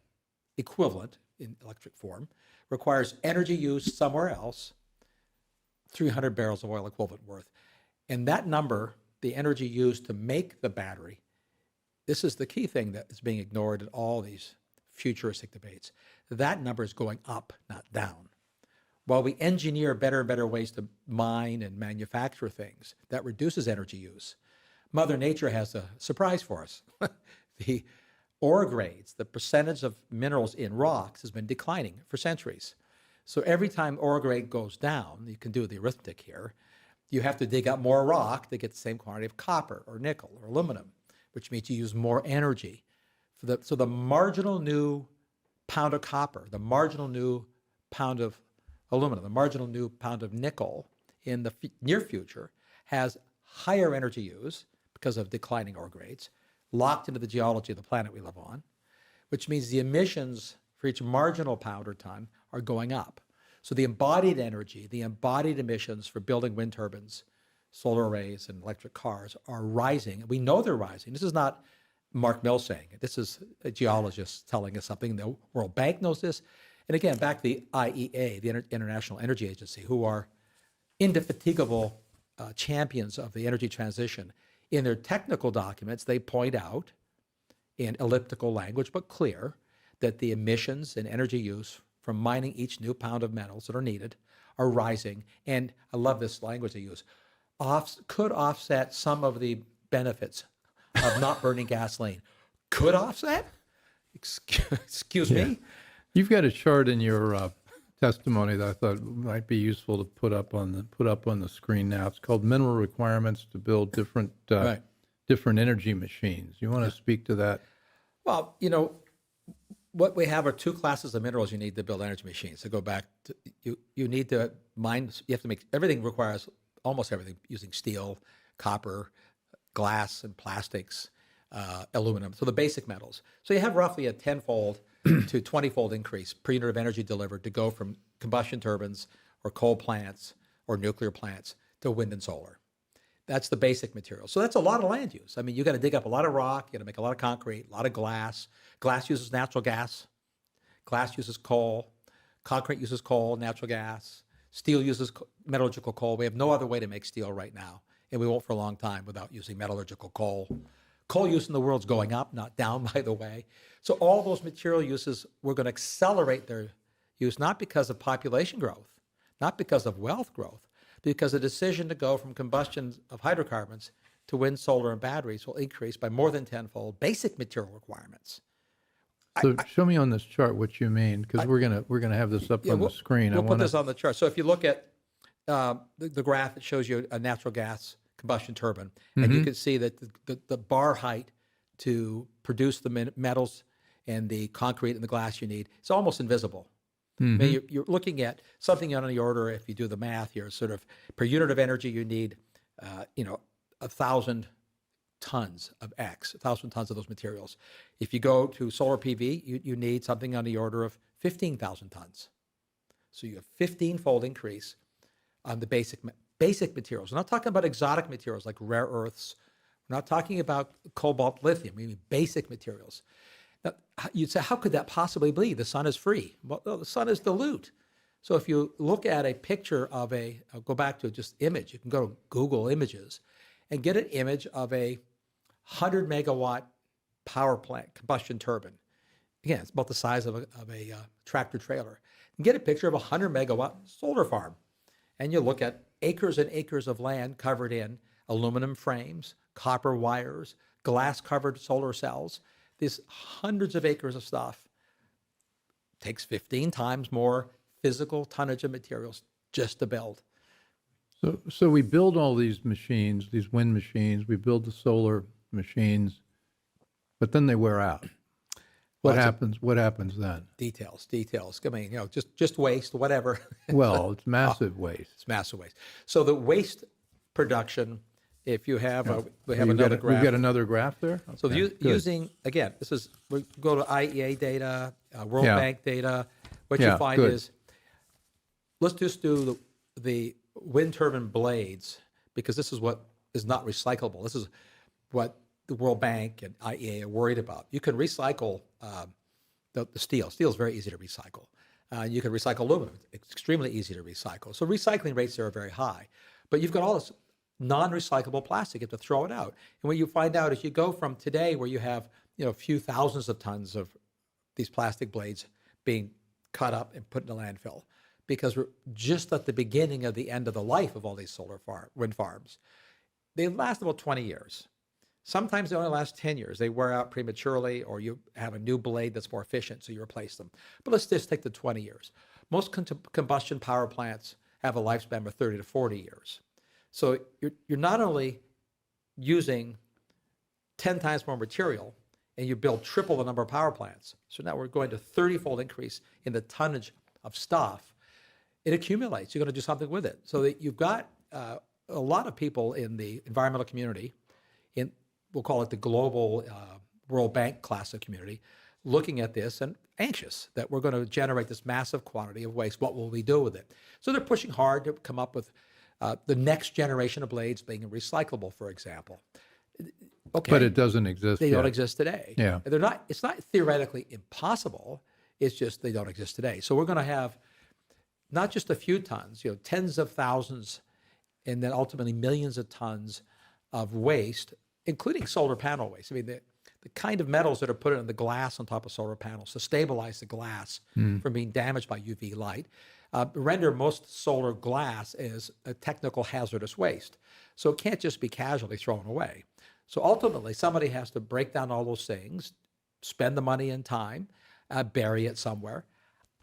S3: equivalent in electric form requires energy used somewhere else, 300 barrels of oil equivalent worth. And that number, the energy used to make the battery, this is the key thing that is being ignored in all these futuristic debates. That number is going up, not down. While we engineer better and better ways to mine and manufacture things, that reduces energy use. Mother Nature has a surprise for us. The ore grades, the percentage of minerals in rocks has been declining for centuries. So every time ore grade goes down, you can do the arithmetic here, you have to dig up more rock to get the same quantity of copper or nickel or aluminum, which means you use more energy. So the marginal new pound of copper, the marginal new pound of aluminum, the marginal new pound of nickel in the near future has higher energy use because of declining ore grades, locked into the geology of the planet we live on, which means the emissions for each marginal pound or ton are going up. So the embodied energy, the embodied emissions for building wind turbines, solar arrays, and electric cars are rising. We know they're rising. This is not Mark Mills saying it. This is a geologist telling us something. The World Bank knows this. And again, back to the IEA, the International Energy Agency, who are indefatigable champions of the energy transition. In their technical documents, they point out in elliptical language, but clear, that the emissions and energy use from mining each new pound of metals that are needed are rising. And I love this language they use, could offset some of the benefits of not burning gasoline. Could offset? Excuse me?
S2: You've got a chart in your testimony that I thought might be useful to put up on the screen now. It's called Mineral Requirements to Build Different Different Energy Machines. You want to speak to that?
S3: Well, you know, what we have are two classes of minerals you need to build energy machines. To go back to, you need to mine, you have to make, everything requires, almost everything, using steel, copper, glass, and plastics, aluminum, so the basic metals. So you have roughly a 10-fold to 20-fold increase per unit of energy delivered to go from combustion turbines or coal plants or nuclear plants to wind and solar. That's the basic material. So that's a lot of land use. I mean, you got to dig up a lot of rock, you got to make a lot of concrete, a lot of glass. Glass uses natural gas. Glass uses coal. Concrete uses coal, natural gas. Steel uses metallurgical coal. We have no other way to make steel right now, and we won't for a long time without using metallurgical coal. Coal use in the world's going up, not down, by the way. So all those material uses, we're going to accelerate their use, not because of population growth, not because of wealth growth, because the decision to go from combustion of hydrocarbons to wind, solar, and batteries will increase by more than 10-fold basic material requirements.
S2: So show me on this chart what you mean, because we're gonna have this up on the screen.
S3: We'll put this on the chart. So if you look at the graph, it shows you a natural gas combustion turbine, and you can see that the bar height to produce the metals and the concrete and the glass you need, it's almost invisible. I mean, you're looking at something on the order, if you do the math here, sort of per unit of energy, you need, 1,000 tons of X, 1,000 tons of those materials. If you go to solar PV, you need something on the order of 15,000 tons. So you have 15-fold increase on the basic materials. We're not talking about exotic materials like rare earths. We're not talking about cobalt, lithium. We mean basic materials. Now, you'd say, how could that possibly be? The sun is free. Well, no, the sun is dilute. So if you look at a picture of I'll go back to just image. You can go to Google Images and get an image of a 100 megawatt power plant combustion turbine. Again, it's about the size of a tractor trailer. And get a picture of a 100 megawatt solar farm. And you look at acres and acres of land covered in aluminum frames, copper wires, glass covered solar cells. These hundreds of acres of stuff takes 15 times more physical tonnage of materials just to build.
S2: So we build all these machines, these wind machines, we build the solar machines, but then they wear out. What happens then?
S3: Details. I mean, just waste, whatever.
S2: Well, it's massive waste.
S3: It's massive waste. So the waste production, if you have, we have another graph.
S2: We've got another graph there? Okay,
S3: so using, again, we go to IEA data, World Bank data. What you find is, let's just do the wind turbine blades, because this is what is not recyclable. This is what the World Bank and IEA are worried about. You can recycle the steel. Steel is very easy to recycle. You can recycle aluminum. It's extremely easy to recycle. So recycling rates there are very high. But you've got all this non-recyclable plastic. You have to throw it out. And what you find out is you go from today where you have a few thousands of tons of these plastic blades being cut up and put in a landfill, because we're just at the beginning of the end of the life of all these wind farms. They last about 20 years. Sometimes they only last 10 years. They wear out prematurely, or you have a new blade that's more efficient, so you replace them. But let's just take the 20 years. Most combustion power plants have a lifespan of 30 to 40 years. So you're not only using 10 times more material, and you build triple the number of power plants. So now we're going to 30-fold increase in the tonnage of stuff. It accumulates. You're going to do something with it. So that you've got a lot of people in the environmental community, we'll call it the global World Bank class of community, looking at this and anxious that we're going to generate this massive quantity of waste. What will we do with it? So they're pushing hard to come up with the next generation of blades being recyclable, for example. Okay.
S2: But it doesn't exist
S3: They
S2: yet.
S3: don't exist today.
S2: Yeah.
S3: They're not. It's not theoretically impossible. It's just they don't exist today. So we're going to have not just a few tons, tens of thousands, and then ultimately millions of tons of waste, including solar panel waste. I mean, the kind of metals that are put in the glass on top of solar panels to stabilize the glass from being damaged by UV light render most solar glass as a technical hazardous waste. So it can't just be casually thrown away. So ultimately, somebody has to break down all those things, spend the money and time, bury it somewhere.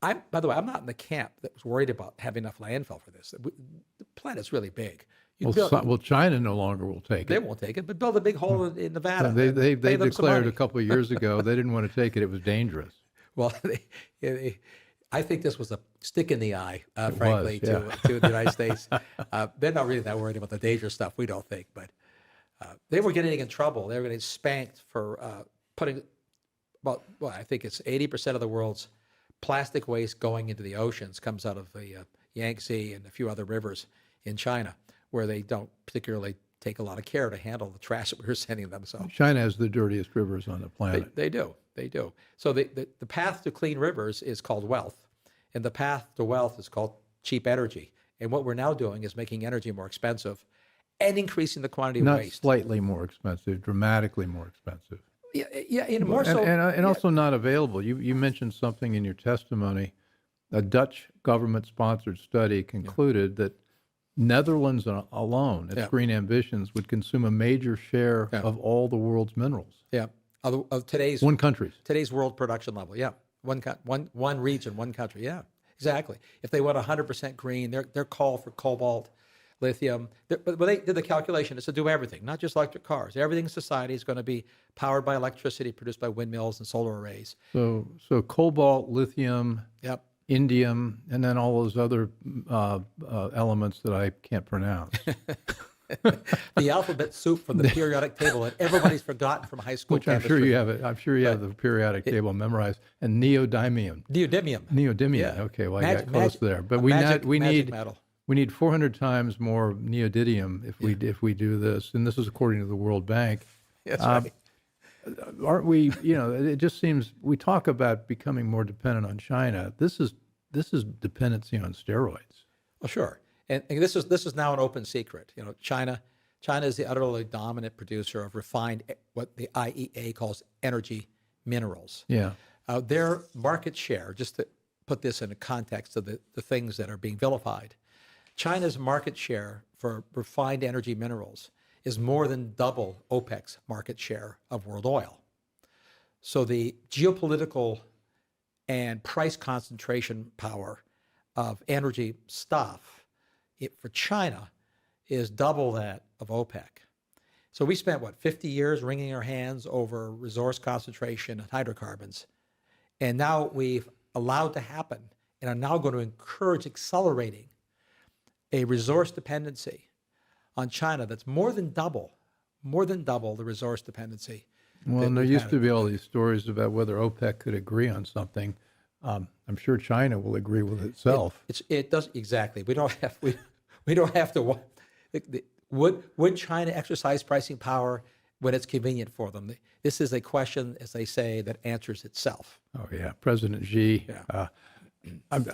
S3: By the way, I'm not in the camp that was worried about having enough landfill for this. The planet's really big.
S2: Well, China no longer will take
S3: They
S2: it.
S3: won't take it, but build a big hole in Nevada.
S2: They
S3: pay them some
S2: declared
S3: money.
S2: a couple of years ago they didn't want to take it. It was dangerous.
S3: Well, I think this was a stick in the eye, frankly,
S2: was, yeah.
S3: to the United States. They're not really that worried about the dangerous stuff, we don't think, but they were getting in trouble. They were getting spanked for putting I think it's 80% of the world's plastic waste going into the oceans comes out of the Yangtze and a few other rivers in China, where they don't particularly take a lot of care to handle the trash that we were sending them. So
S2: China has the dirtiest rivers on the planet.
S3: they do. So the path to clean rivers is called wealth, and the path to wealth is called cheap energy. And what we're now doing is making energy more expensive and increasing the quantity of
S2: Not
S3: waste.
S2: slightly more expensive, dramatically more expensive.
S3: Yeah, more so.
S2: And also not available. You mentioned something in your testimony. A Dutch government-sponsored study concluded that Netherlands alone, its green ambitions, would consume a major share of all the world's minerals.
S3: Yeah, of today's
S2: One country's.
S3: today's world production level. Yeah, one region, one country. Yeah, exactly. If they want 100% green, their call for cobalt, lithium. But when they did the calculation, it's to do everything, not just electric cars. Everything in society is going to be powered by electricity produced by windmills and solar arrays.
S2: So cobalt, lithium,
S3: Yep.
S2: indium, and then all those other elements that I can't pronounce.
S3: The alphabet soup from the periodic table that everybody's forgotten from high school
S2: Which I'm
S3: chemistry.
S2: sure you have it. I'm sure you have the periodic table memorized. And neodymium.
S3: Neodymium.
S2: Yeah. Okay. Well, I
S3: Magic-
S2: got close
S3: magic-
S2: there. But
S3: a
S2: we
S3: magic
S2: need
S3: metal.
S2: we need 400 times more neodymium if we do this. And this is according to the World Bank.
S3: That's right.
S2: Aren't we? It just seems we talk about becoming more dependent on China. This is dependency on steroids.
S3: Well, sure. And this is now an open secret. China is the utterly dominant producer of refined, what the IEA calls energy minerals.
S2: Yeah.
S3: Their market share, just to put this in the context of the things that are being vilified, China's market share for refined energy minerals is more than double OPEC's market share of world oil. So the geopolitical and price concentration power of energy stuff for China is double that of OPEC. So we spent, 50 years wringing our hands over resource concentration and hydrocarbons. And now we've allowed to happen and are now going to encourage accelerating a resource dependency on China that's more than double the resource dependency.
S2: Well,
S3: that
S2: and there
S3: we've
S2: used
S3: had.
S2: to be all these stories about whether OPEC could agree on something. I'm sure China will agree with itself.
S3: It does exactly. We don't have to. Would China exercise pricing power when it's convenient for them? This is a question, as they say, that answers itself.
S2: Oh yeah, President Xi.
S3: Yeah.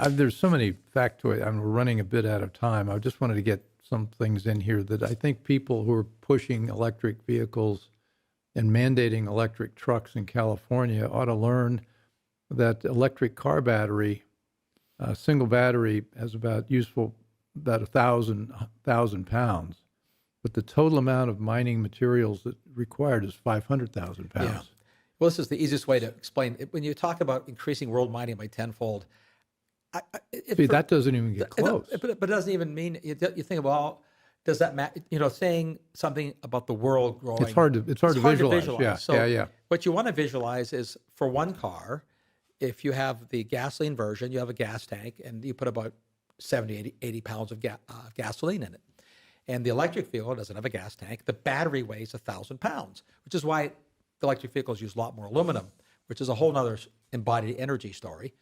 S2: There's so many factoids. I'm running a bit out of time. I just wanted to get some things in here that I think people who are pushing electric vehicles and mandating electric trucks in California ought to learn that electric car battery, a single battery, has about 1,000 pounds, but the total amount of mining materials that required is 500,000 pounds.
S3: Yeah. Well, this is the easiest way to explain it. When you talk about increasing world mining by tenfold,
S2: That doesn't even get close.
S3: But it doesn't even mean you think, well, does that matter? Saying something about the world growing.
S2: It's hard to visualize. Yeah,
S3: So what you want to visualize is for one car, if you have the gasoline version, you have a gas tank, and you put about 70, 80 pounds of gasoline in it. And the electric vehicle doesn't have a gas tank. The battery weighs 1,000 pounds, which is why the electric vehicles use a lot more aluminum, which is a whole other embodied energy story.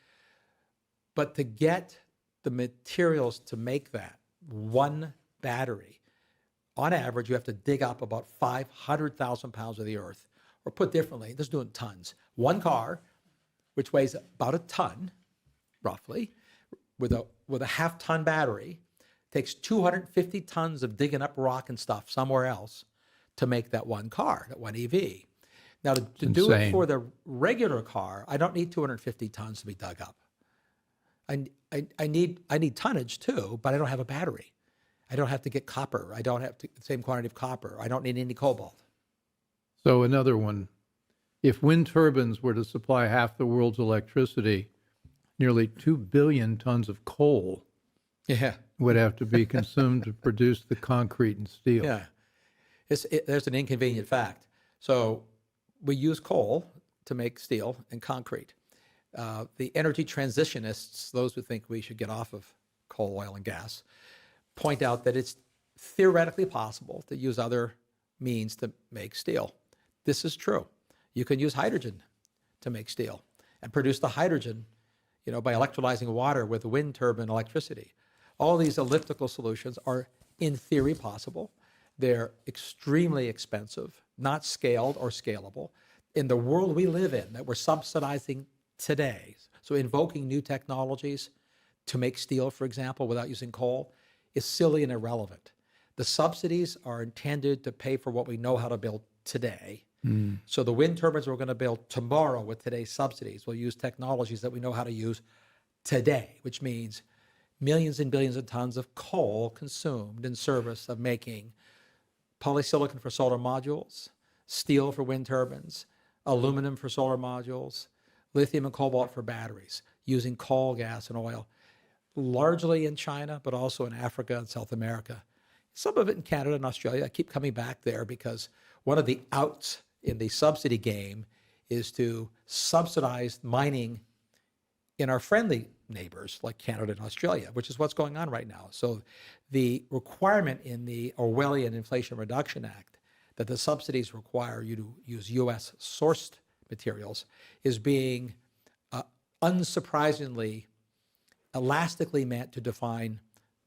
S3: But to get the materials to make that one battery, on average, you have to dig up about 500,000 pounds of the earth. Or put differently, let's do it in tons. One car, which weighs about a ton, roughly, with a half-ton battery, takes 250 tons of digging up rock and stuff somewhere else to make that one car, that one EV. Now, to do it for the regular car, I don't need 250 tons to be dug up. I need tonnage too, but I don't have a battery. I don't have to get copper. I don't have the same quantity of copper. I don't need any cobalt.
S2: So another one, if wind turbines were to supply half the world's electricity, nearly 2 billion tons of coal would have to be consumed to produce the concrete and steel.
S3: Yeah, there's an inconvenient fact. So we use coal to make steel and concrete. The energy transitionists, those who think we should get off of coal, oil, and gas, point out that it's theoretically possible to use other means to make steel. This is true. You can use hydrogen to make steel and produce the hydrogen, by electrolyzing water with wind turbine electricity. All these elliptical solutions are, in theory, possible. They're extremely expensive, not scaled or scalable. In the world we live in, that we're subsidizing today, so invoking new technologies to make steel, for example, without using coal, is silly and irrelevant. The subsidies are intended to pay for what we know how to build today. So the wind turbines we're going to build tomorrow with today's subsidies will use technologies that we know how to use today, which means millions and billions of tons of coal consumed in service of making polysilicon for solar modules, steel for wind turbines, aluminum for solar modules, lithium and cobalt for batteries, using coal, gas, and oil, largely in China, but also in Africa and South America. Some of it in Canada and Australia. I keep coming back there because one of the outs in the subsidy game is to subsidize mining in our friendly neighbors like Canada and Australia, which is what's going on right now. So the requirement in the Orwellian Inflation Reduction Act that the subsidies require you to use U.S. sourced materials is being unsurprisingly elastically meant to define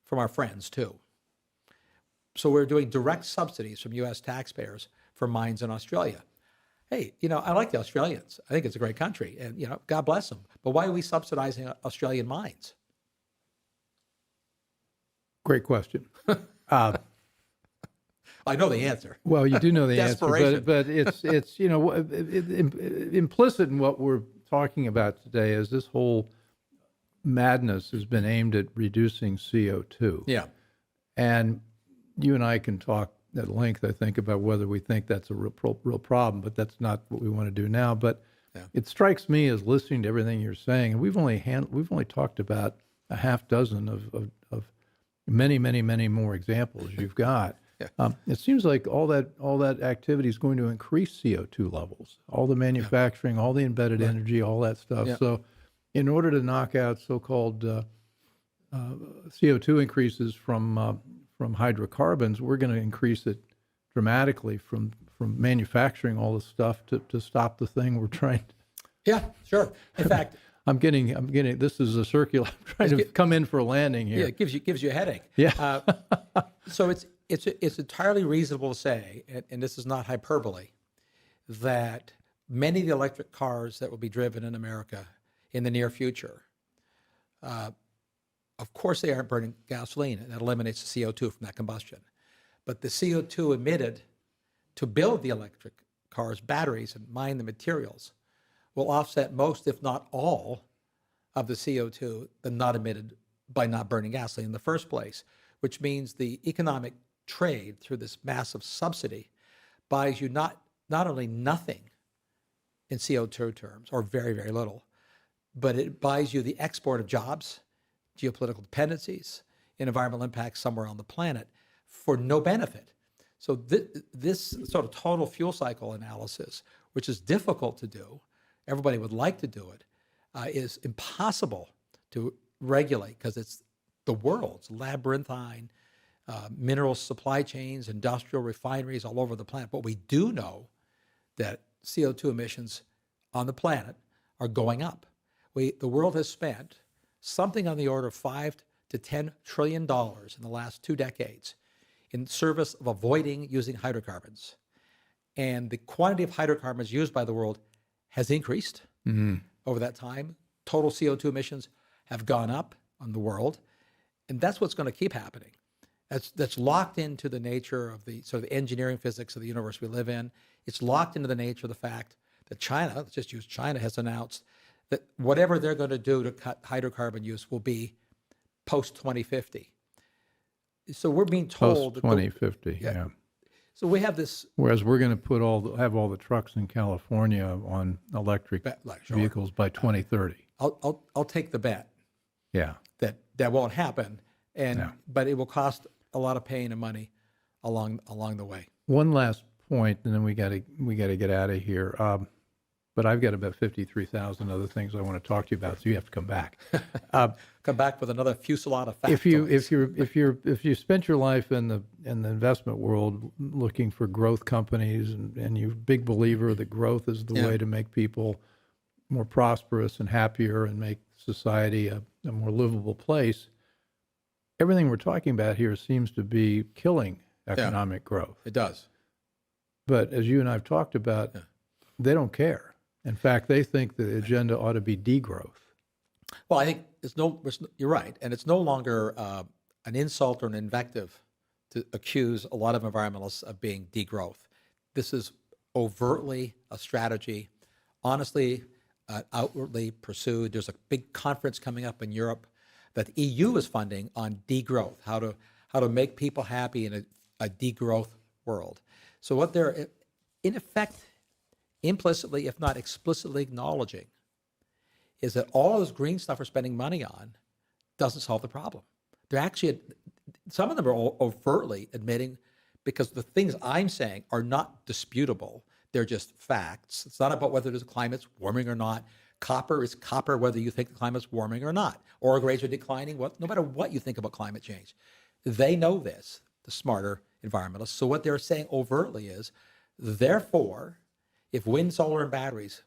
S3: from our friends too. So we're doing direct subsidies from U.S. taxpayers for mines in Australia. Hey, I like the Australians. I think it's a great country, and God bless them. But why are we subsidizing Australian mines?
S2: Great question.
S3: I know the answer.
S2: Well, you do know the answer, but it's implicit in what we're talking about today is this whole madness has been aimed at reducing CO2.
S3: Yeah.
S2: And you and I can talk at length, I think, about whether we think that's a real problem, but that's not what we want to do now. But it strikes me as listening to everything you're saying, and we've only talked about a half dozen of many, many, many more examples you've got. It seems like all that activity is going to increase CO2 levels, all the manufacturing, all the embedded energy, all that stuff. Yeah. So in order to knock out so-called CO2 increases from hydrocarbons, we're going to increase it dramatically from manufacturing all this stuff to stop the thing we're trying to. Yeah,
S3: sure. In fact,
S2: I'm getting this is a circular. I'm trying to come in for a landing here.
S3: Yeah, it gives you a headache.
S2: Yeah.
S3: So it's entirely reasonable to say, and this is not hyperbole, that many of the electric cars that will be driven in America in the near future, of course they aren't burning gasoline, and that eliminates the CO2 from that combustion. But the CO2 emitted to build the electric cars' batteries and mine the materials will offset most, if not all, of the CO2 that not emitted by not burning gasoline in the first place, which means the economic trade through this massive subsidy buys you not only nothing in CO2 terms, or very, very little, but it buys you the export of jobs, geopolitical dependencies, and environmental impacts somewhere on the planet for no benefit. So this sort of total fuel cycle analysis, which is difficult to do, everybody would like to do it, is impossible to regulate because it's the world's labyrinthine mineral supply chains, industrial refineries all over the planet. But we do know that CO2 emissions on the planet are going up. The world has spent something on the order of $5 to $10 trillion in the last 2 decades in service of avoiding using hydrocarbons. And the quantity of hydrocarbons used by the world has increased over that time. Total CO2 emissions have gone up on the world. And that's what's going to keep happening. That's locked into the nature of the sort of engineering physics of the universe we live in. It's locked into the nature of the fact that China, let's just use China, has announced that whatever they're going to do to cut hydrocarbon use will be post 2050. So we're being told
S2: Post 2050, yeah.
S3: So we have this.
S2: Whereas we're going to have all the trucks in California on electric vehicles by 2030.
S3: I'll take the bet.
S2: Yeah.
S3: That won't happen, but it will cost a lot of pain and money along the way.
S2: One last point, and then we got to get out of here. But I've got about 53,000 other things I want to talk to you about, so you have to come back.
S3: Come back with another fusillade of facts.
S2: If you spent your life in the investment world looking for growth companies, and you're a big believer that growth is the way to make people more prosperous and happier and make society a more livable place, everything we're talking about here seems to be killing economic growth.
S3: It does.
S2: But as you and I have talked about, they don't care. In fact, they think the agenda ought to be degrowth.
S3: Well, I think you're right. And it's no longer an insult or an invective to accuse a lot of environmentalists of being degrowth. This is overtly a strategy, honestly, outwardly pursued. There's a big conference coming up in Europe that the EU is funding on degrowth, how to make people happy in a degrowth world. So what they're, in effect, implicitly, if not explicitly acknowledging, is that all of this green stuff we're spending money on doesn't solve the problem. They're actually, some of them are overtly admitting, because the things I'm saying are not disputable. They're just facts. It's not about whether the climate's warming or not. Copper is copper, whether you think the climate's warming or not. Ore grades are declining, no matter what you think about climate change. They know this, the smarter environmentalists. So what they're saying overtly is, therefore, if wind, solar, and batteries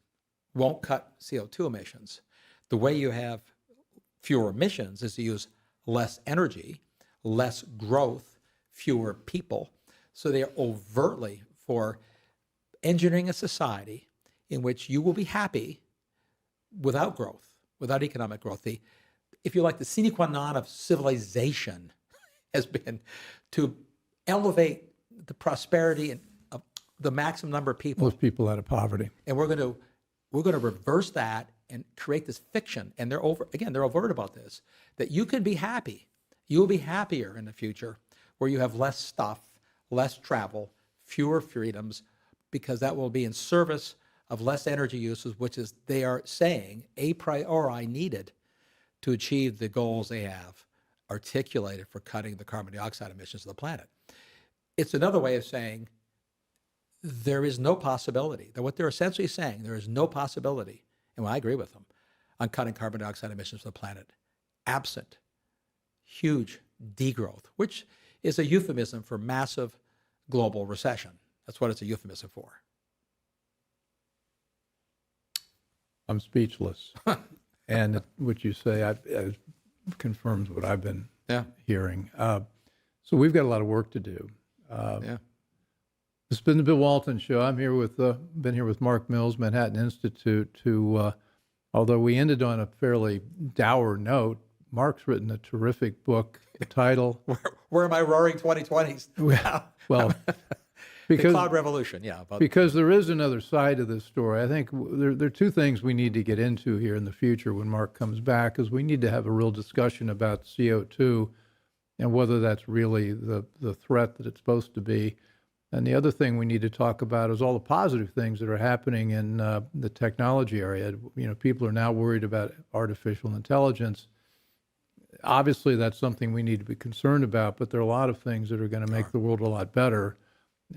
S3: won't cut CO2 emissions, the way you have fewer emissions is to use less energy, less growth, fewer people. So they are overtly for engineering a society in which you will be happy without growth, without economic growth. If you like, the sine qua non of civilization has been to elevate the prosperity of the maximum number of people.
S2: Most people out of poverty.
S3: And we're going to reverse that and create this fiction. And they're overt about this, that you can be happy. You will be happier in the future where you have less stuff, less travel, fewer freedoms, because that will be in service of less energy uses, which is, they are saying, a priori needed to achieve the goals they have articulated for cutting the carbon dioxide emissions of the planet. It's another way of saying there is no possibility, that what they're essentially saying, there is no possibility, and I agree with them, on cutting carbon dioxide emissions of the planet, absent huge degrowth, which is a euphemism for massive global recession. That's what it's a euphemism for.
S2: I'm speechless. And what you say confirms what I've been hearing. So we've got a lot of work to do. This has been the Bill Walton Show. I'm here been here with Mark Mills, Manhattan Institute, who, although we ended on a fairly dour note, Mark's written a terrific book. The title.
S3: Where are my roaring 2020s?
S2: Well,
S3: the cloud revolution,
S2: because there is another side to this story. I think there are two things we need to get into here in the future when Mark comes back, is we need to have a real discussion about CO2 and whether that's really the threat that it's supposed to be. And the other thing we need to talk about is all the positive things that are happening in the technology area. You know, people are now worried about artificial intelligence. Obviously, that's something we need to be concerned about, but there are a lot of things that are going to make the world a lot better.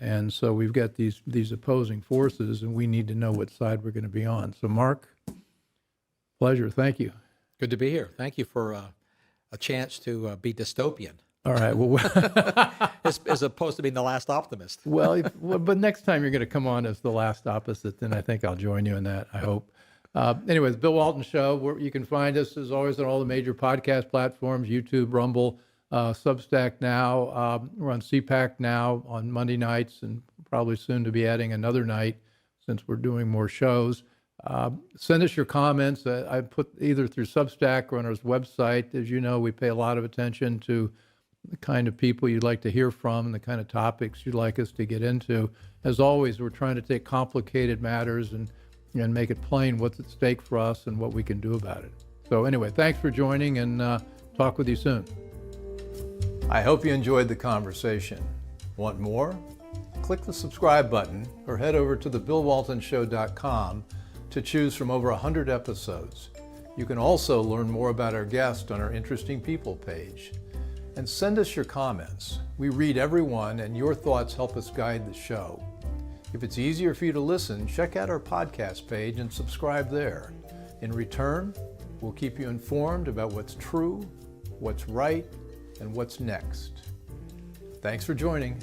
S2: And so we've got these opposing forces, and we need to know what side we're going to be on. So, Mark, pleasure. Thank you.
S3: Good to be here. Thank you for a chance to be dystopian.
S2: All right. Well,
S3: as opposed to being the last optimist.
S2: But next time you're going to come on as the last opposite, then I think I'll join you in that, I hope. Anyways, Bill Walton Show, where you can find us, as always, on all the major podcast platforms, YouTube, Rumble, Substack now. We're on CPAC now on Monday nights, and probably soon to be adding another night since we're doing more shows. Send us your comments. I put either through Substack or on our website. As you know, we pay a lot of attention to the kind of people you'd like to hear from and the kind of topics you'd like us to get into. As always, we're trying to take complicated matters and make it plain what's at stake for us and what we can do about it. So anyway, thanks for joining, and talk with you soon. I hope you enjoyed the conversation. Want more? Click the subscribe button or head over to thebillwaltonshow.com to choose from over 100 episodes. You can also learn more about our guest on our Interesting People page. And send us your comments. We read every one, and your thoughts help us guide the show. If it's easier for you to listen, check out our podcast page and subscribe there. In return, we'll keep you informed about what's true, what's right, and what's next. Thanks for joining.